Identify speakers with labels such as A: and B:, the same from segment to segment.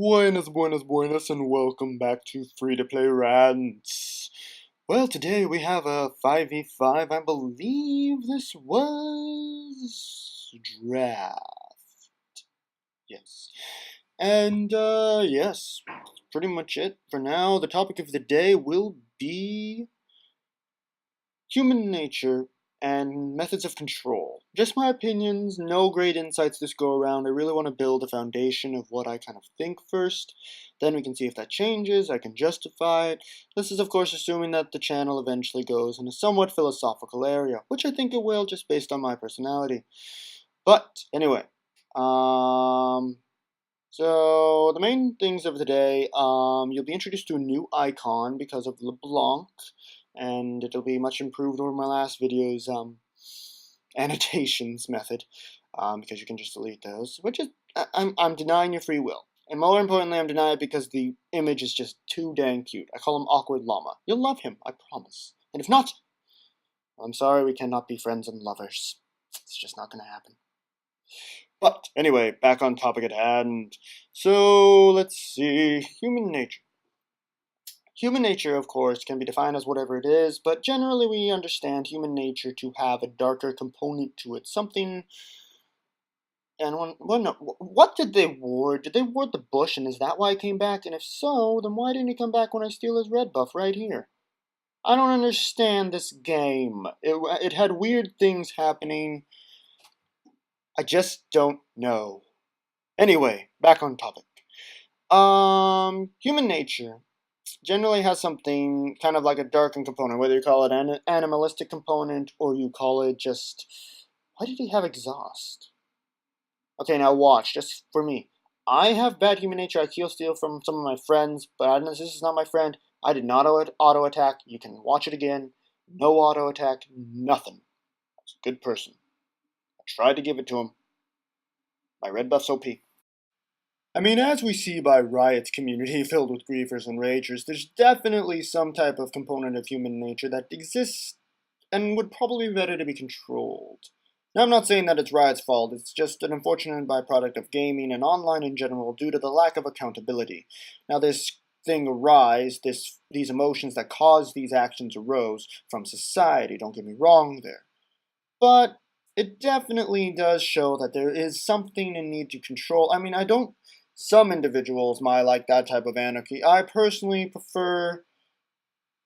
A: Buenas, and welcome back to Free-to-Play Rants. Well, today we have a 5v5, I believe this was draft. Yes. And, yes, pretty much it for now. The topic of the day will be human nature and methods of control. Just my opinions, no great insights this go around. I really want to build a foundation of what I kind of think first. Then we can see if that changes, I can justify it. This is of course assuming that the channel eventually goes in a somewhat philosophical area, which I think it will just based on my personality. But anyway, so the main things of the day, you'll be introduced to a new icon because of LeBlanc, and it'll be much improved over my last video's annotations method, because you can just delete those, which is, I'm denying your free will. And more importantly, I'm denying it because the image is just too dang cute. I call him Awkward Llama. You'll love him, I promise. And if not, I'm sorry, we cannot be friends and lovers. It's just not gonna happen. But anyway, back on topic at hand. So let's see, human nature. Human nature, of course, can be defined as whatever it is, but generally we understand human nature to have a darker component to it. Something. And what did they ward? Did they ward the bush, and is that why he came back? And if so, then why didn't he come back when I steal his red buff right here? I don't understand this game. It had weird things happening. I just don't know. Anyway, back on topic. Human nature generally has something kind of like a darkened component, whether you call it an animalistic component or you call it just... Why did he have exhaust? Okay, now watch, just for me. I have bad human nature. I kill steal from some of my friends, but this is not my friend. I did not auto attack. You can watch it again. No auto attack, nothing. I was a good person. I tried to give it to him. My red buff's OP. I mean, as we see by Riot's community filled with griefers and ragers, there's definitely some type of component of human nature that exists and would probably be better to be controlled. Now, I'm not saying that it's Riot's fault, it's just an unfortunate byproduct of gaming and online in general due to the lack of accountability. Now, this thing these emotions that cause these actions arose from society, don't get me wrong there. But it definitely does show that there is something in need to control. I mean, some individuals might like that type of anarchy. I personally prefer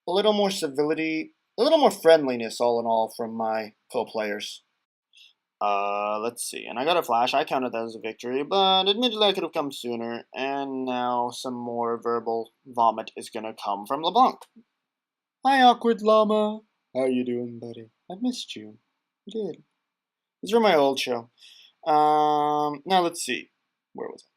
A: a little more civility, a little more friendliness all in all from my co-players. Let's see, and I got a flash. I counted that as a victory, but admittedly I could have come sooner, and now some more verbal vomit is gonna come from LeBlanc. Hi, Awkward Llama. How you doing, buddy? I missed you. I did. These were my old show. Now let's see. Where was I?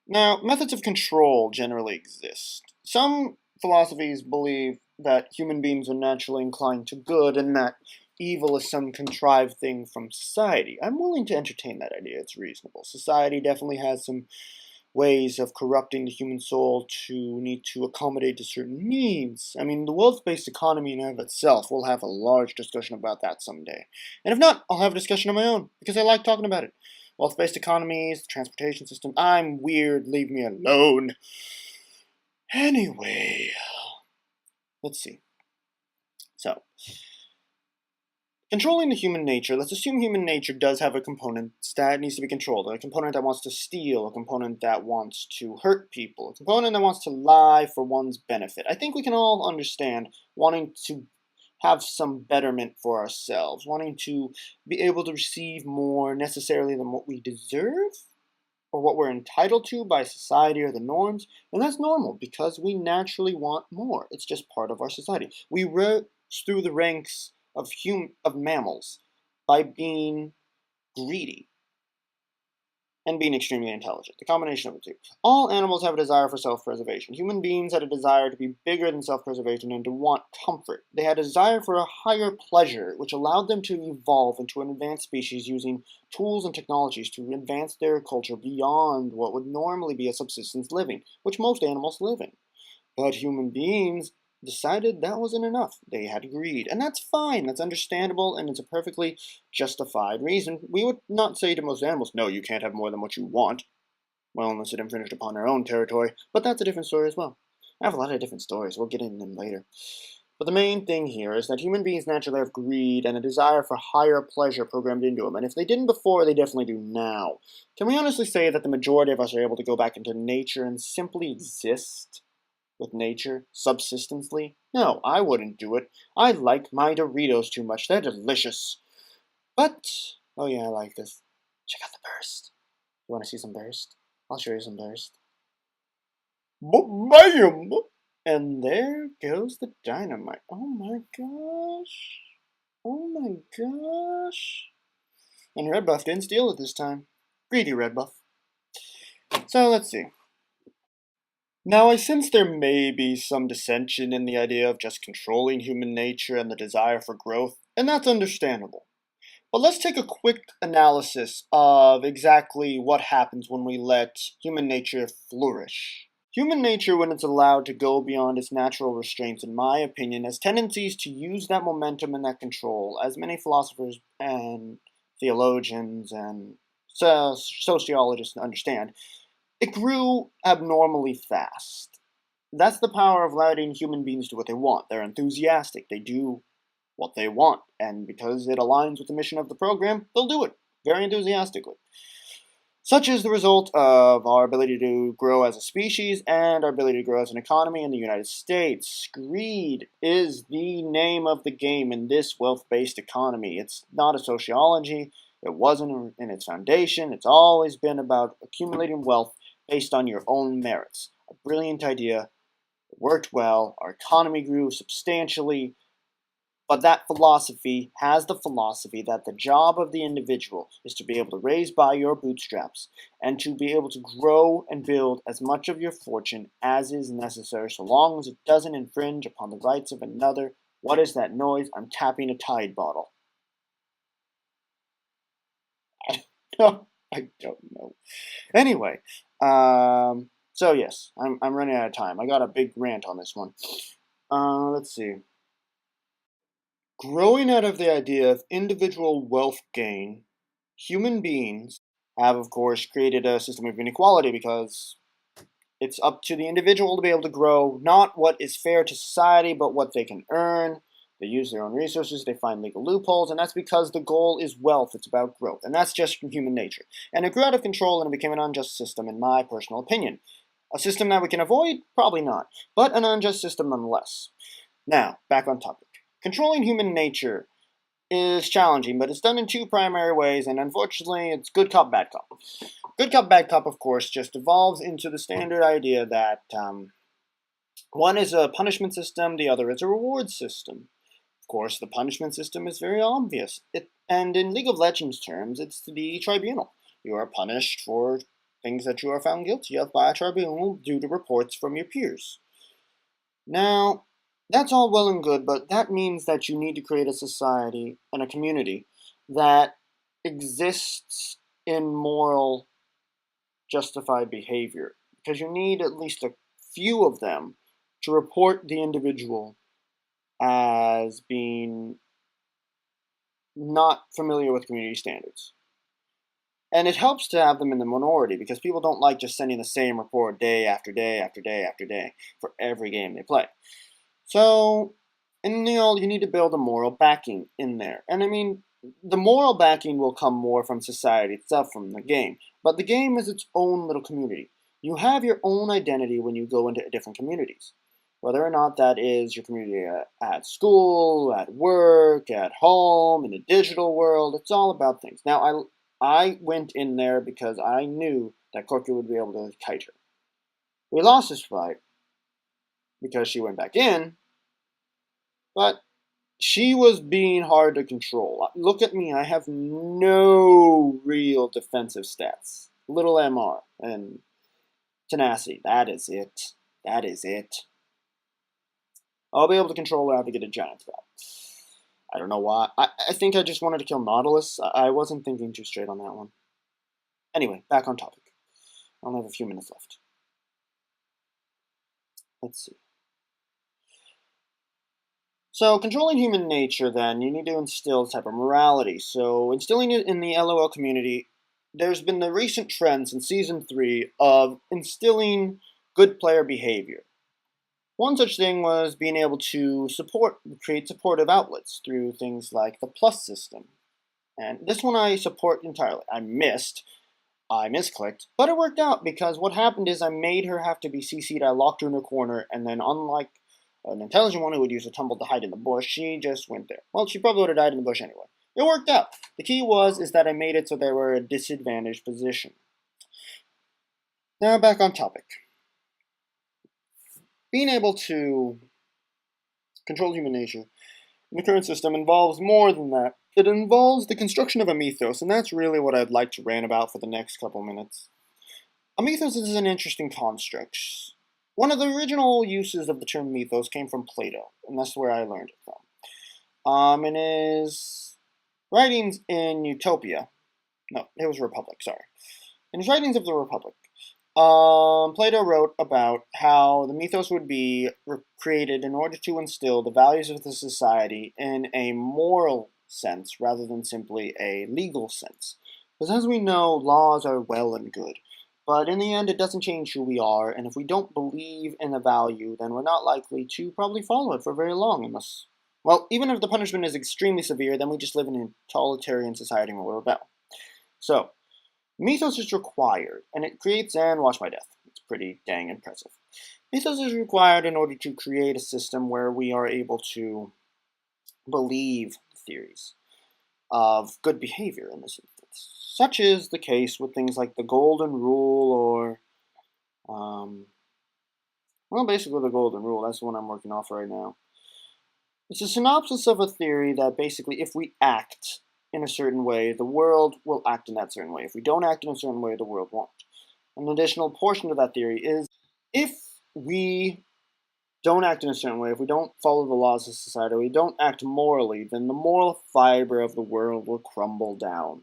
A: Now, methods of control generally exist. Some philosophies believe that human beings are naturally inclined to good and that evil is some contrived thing from society. I'm willing to entertain that idea. It's reasonable. Society definitely has some ways of corrupting the human soul to need to accommodate to certain needs. I mean, the wealth-based economy in and of itself, we'll have a large discussion about that someday. And if not, I'll have a discussion of my own, because I like talking about it. Wealth-based economies, the transportation system, I'm weird, leave me alone. Anyway, let's see. So, controlling the human nature, let's assume human nature does have a component that needs to be controlled, a component that wants to steal, a component that wants to hurt people, a component that wants to lie for one's benefit. I think we can all understand wanting to have some betterment for ourselves, wanting to be able to receive more necessarily than what we deserve, or what we're entitled to by society or the norms, and that's normal because we naturally want more. It's just part of our society. We rose through the ranks of mammals by being greedy and being extremely intelligent. The combination of the two. All animals have a desire for self-preservation. Human beings had a desire to be bigger than self-preservation and to want comfort. They had a desire for a higher pleasure, which allowed them to evolve into an advanced species using tools and technologies to advance their culture beyond what would normally be a subsistence living, which most animals live in. But human beings decided that wasn't enough. They had greed, and that's fine, that's understandable, and it's a perfectly justified reason. We would not say to most animals, no, you can't have more than what you want. Well, unless it infringed upon our own territory, but that's a different story as well. I have a lot of different stories, we'll get into them later. But the main thing here is that human beings naturally have greed and a desire for higher pleasure programmed into them, and if they didn't before, they definitely do now. Can we honestly say that the majority of us are able to go back into nature and simply exist with nature, subsistently? No, I wouldn't do it. I like my Doritos too much, they're delicious. But, oh yeah, I like this. Check out the burst. You want to see some burst? I'll show you some burst. Bam! And there goes the dynamite. Oh my gosh. Oh my gosh. And Red Buff didn't steal it this time. Greedy Red Buff. So let's see. Now I sense there may be some dissension in the idea of just controlling human nature and the desire for growth, and that's understandable. But let's take a quick analysis of exactly what happens when we let human nature flourish. Human nature, when it's allowed to go beyond its natural restraints, in my opinion, has tendencies to use that momentum and that control, as many philosophers and theologians and sociologists understand. It grew abnormally fast. That's the power of letting human beings do what they want. They're enthusiastic. They do what they want. And because it aligns with the mission of the program, they'll do it very enthusiastically. Such is the result of our ability to grow as a species and our ability to grow as an economy in the United States. Greed is the name of the game in this wealth-based economy. It's not a sociology. It wasn't in its foundation. It's always been about accumulating wealth based on your own merits. A brilliant idea. It worked well. Our economy grew substantially. But that philosophy has the philosophy that the job of the individual is to be able to raise by your bootstraps and to be able to grow and build as much of your fortune as is necessary so long as it doesn't infringe upon the rights of another. What is that noise? I'm tapping a Tide bottle. I don't know. Anyway, so yes, I'm running out of time. I got a big rant on this one. Let's see. Growing out of the idea of individual wealth gain, human beings have, of course, created a system of inequality because it's up to the individual to be able to grow not what is fair to society, but what they can earn. They use their own resources, they find legal loopholes, and that's because the goal is wealth, it's about growth. And that's just from human nature. And it grew out of control and it became an unjust system, in my personal opinion. A system that we can avoid? Probably not. But an unjust system nonetheless. Now, back on topic. Controlling human nature is challenging, but it's done in two primary ways, and unfortunately, it's good cop, bad cop. Good cop, bad cop, of course, just evolves into the standard idea that one is a punishment system, the other is a reward system. Of course, the punishment system is very obvious, and in League of Legends terms, it's the tribunal. You are punished for things that you are found guilty of by a tribunal due to reports from your peers. Now, that's all well and good, but that means that you need to create a society and a community that exists in moral, justified behavior. Because you need at least a few of them to report the individual as being not familiar with community standards. And it helps to have them in the minority because people don't like just sending the same report day after day after day after day for every game they play. So, and you need to build a moral backing in there. And I mean, the moral backing will come more from society itself, from the game. But the game is its own little community. You have your own identity when you go into different communities. Whether or not that is your community at school, at work, at home, in the digital world, it's all about things. Now, I went in there because I knew that Corky would be able to kite her. We lost this fight because she went back in, but she was being hard to control. Look at me, I have no real defensive stats. Little MR and tenacity, that is it. That is it. I'll be able to control her, I have to get a giant bat. I don't know why. I think I just wanted to kill Nautilus. I wasn't thinking too straight on that one. Anyway, back on topic. I only have a few minutes left. Let's see. So, controlling human nature, then, you need to instill a type of morality. So, instilling it in the LOL community there's been the recent trend since Season 3 of instilling good player behavior. One such thing was being able to create supportive outlets through things like the plus system. And this one I support entirely. I misclicked, but it worked out because what happened is I made her have to be CC'd, I locked her in a corner, and then unlike an intelligent one who would use a tumble to hide in the bush, she just went there. Well, she probably would have died in the bush anyway. It worked out. The key is that I made it so they were a disadvantaged position. Now back on topic. Being able to control human nature in the current system involves more than that. It involves the construction of a mythos, and that's really what I'd like to rant about for the next couple minutes. A mythos is an interesting construct. One of the original uses of the term mythos came from Plato, and that's where I learned it from. In his writings in Utopia, no, it was Republic, sorry. In his writings of the Republic, Plato wrote about how the mythos would be created in order to instill the values of the society in a moral sense rather than simply a legal sense. Because as we know, laws are well and good, but in the end it doesn't change who we are, and if we don't believe in the value, then we're not likely to probably follow it for very long unless, well, even if the punishment is extremely severe, then we just live in a totalitarian society and we'll rebel. So, mythos is required, and it creates, and watch my death. It's pretty dang impressive. Mythos is required in order to create a system where we are able to believe theories of good behavior in this instance. Such is the case with things like the Golden Rule or, well, basically the Golden Rule. That's the one I'm working off right now. It's a synopsis of a theory that basically if we act in a certain way, the world will act in that certain way. If we don't act in a certain way, the world won't. An additional portion of that theory is if we don't act in a certain way, if we don't follow the laws of society, we don't act morally, then the moral fiber of the world will crumble down.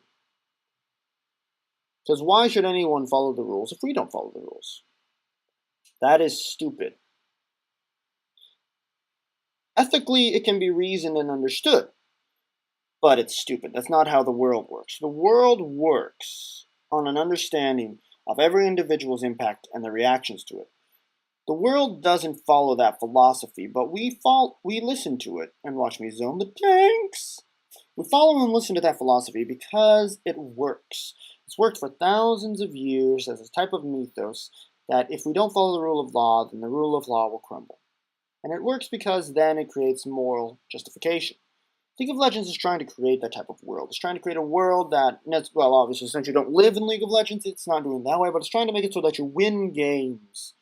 A: Because why should anyone follow the rules if we don't follow the rules? That is stupid. Ethically, it can be reasoned and understood, but it's stupid. That's not how the world works. The world works on an understanding of every individual's impact and the reactions to it. The world doesn't follow that philosophy, but we listen to it. And watch me zone the tanks. We follow and listen to that philosophy because it works. It's worked for thousands of years as a type of mythos that if we don't follow the rule of law, then the rule of law will crumble. And it works because then it creates moral justification. League of Legends is trying to create that type of world. It's trying to create a world that, well, obviously, since you don't live in League of Legends, it's not doing it that way, but it's trying to make it so that you win games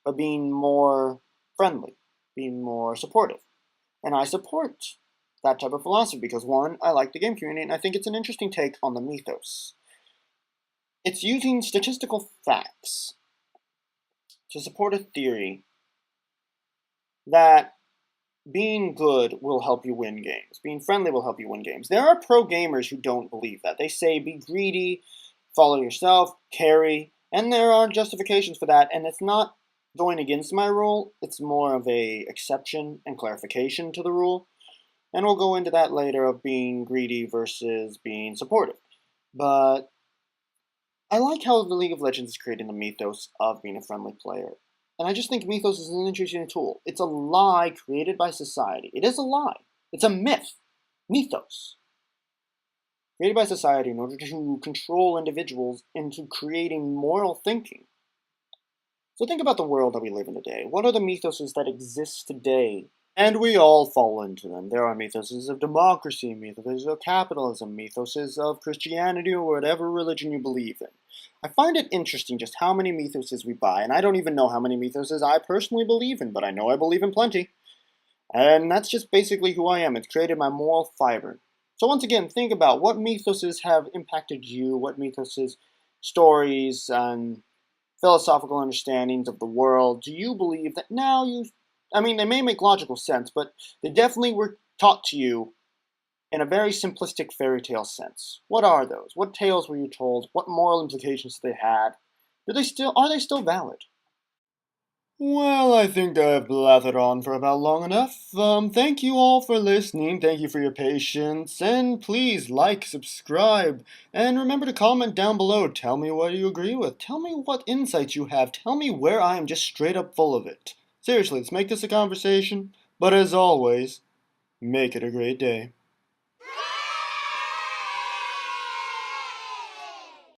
A: by being more friendly, being more supportive. And I support that type of philosophy because, one, I like the game community, and I think it's an interesting take on the mythos. It's using statistical facts to support a theory that being good will help you win games. Being friendly will help you win games. There are pro gamers who don't believe that. They say be greedy, follow yourself, carry, and there are justifications for that, and it's not going against my rule. It's more of a exception and clarification to the rule, and we'll go into that later of being greedy versus being supportive. But I like how the League of Legends is creating the mythos of being a friendly player. And I just think mythos is an interesting tool. It's a lie created by society. It is a lie. It's a myth. Mythos. Created by society in order to control individuals into creating moral thinking. So think about the world that we live in today. What are the mythoses that exist today? And we all fall into them. There are mythoses of democracy, mythoses of capitalism, mythoses of Christianity, or whatever religion you believe in. I find it interesting just how many mythoses we buy, and I don't even know how many mythoses I personally believe in, but I know I believe in plenty. And that's just basically who I am. It's created my moral fiber. So once again, think about what mythoses have impacted you, what mythoses, stories, and philosophical understandings of the world do you believe that now they may make logical sense, but they definitely were taught to you in a very simplistic fairy tale sense. What are those? What tales were you told? What moral implications did they had? Are they still valid? Well, I think I've blathered on for about long enough. Thank you all for listening. Thank you for your patience. And please like, subscribe, and remember to comment down below. Tell me what you agree with. Tell me what insights you have. Tell me where I am just straight up full of it. Seriously, let's make this a conversation. But as always, make it a great day.